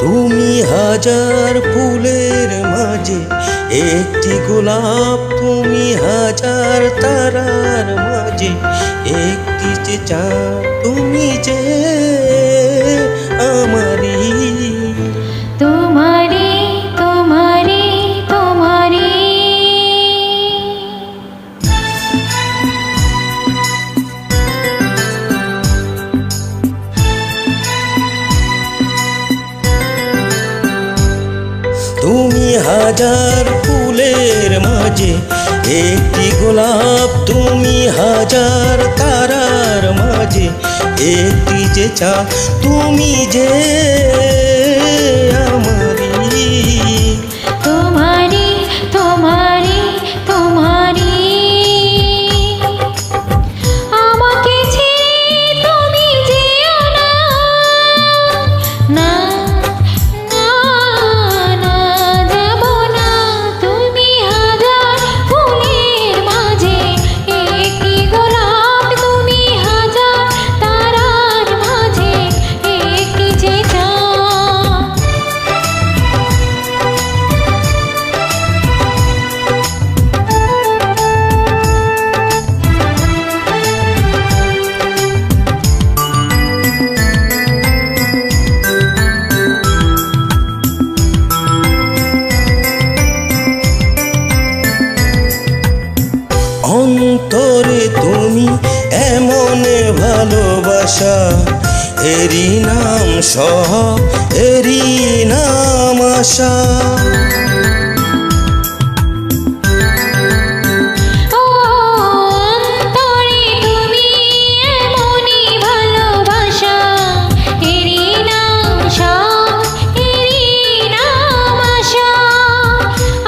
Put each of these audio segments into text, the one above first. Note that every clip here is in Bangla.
তুমি হাজার ফুলের মাঝে একটি গোলাপ, তুমি হাজার তারার মাঝে একটি যে চাঁদ, তুমি যে আমারি তোমারি তোমারি তোমারি। তুমি হাজার ফুলের মাঝে একটি গোলাপ, তুমি হাজার তারার মাঝে একটি যে চাঁদ, তুমি যে আমারি তোমারি তোমারি তোমারি। আমাকে ছেড়ে তুমি যেও না, না না না যাব না। তুমি হাজার ফুলের মাঝে একটি গোলাপ, তুমি হাজার তারার মাঝে একটি যে চাঁদ। অন্তরে তুমি এমন ভালোবাসা, এরই নাম সহগ, এরই নাম আশা। অন্তরে তুমি এমনই ভালোবাসা, এরই নাম সব, এরই নাম আশা।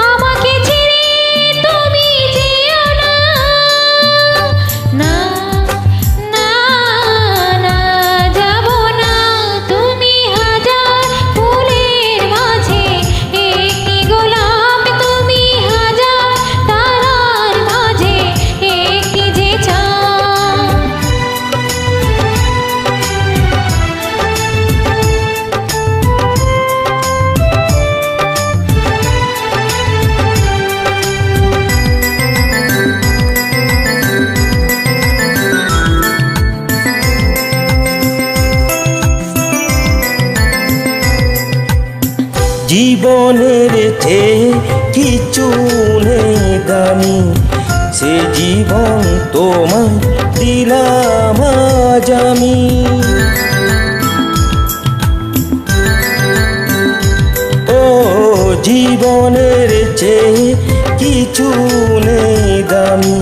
আমাকে ছেড়ে তুমি যেও না, না না না যাব না। তুমি হাজার ফুলের মাঝে একটি গোলাপ, তুমি হাজার তারার মাঝে একটি যে চাঁদ। জীবনের চেয়ে কিছু নেই দামি, সে জীবন তোমায় দিলাম আজ আমি। ও জীবনের চেয়ে কিছু নেই দামি,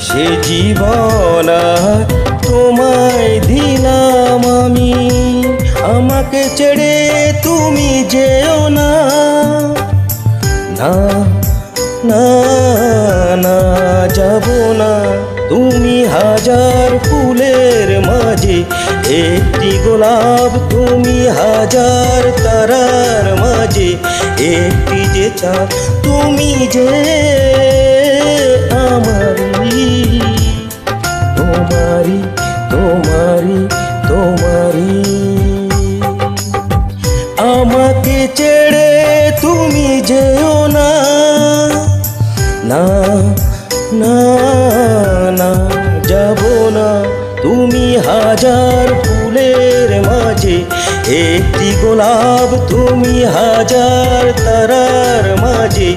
সে জীবন আর তোমায় দিলাম আমি। আমাকে ছেড়ে তুমি যেও না, না না না যাব না। তুমি হাজার ফুলের মাঝে একটি গোলাপ, তুমি হাজার তারার মাঝে একটি যে চাঁদ, তুমি যে আমারি তোমারি তোমারি তোমারি। আমাকে ছেড়ে তুমি যেও না, না না না যাব না। তুমি হাজার ফুলের মাঝে একটি গোলাপ, তুমি হাজার তারার মাঝে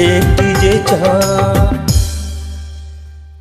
একটি যে চাঁদ।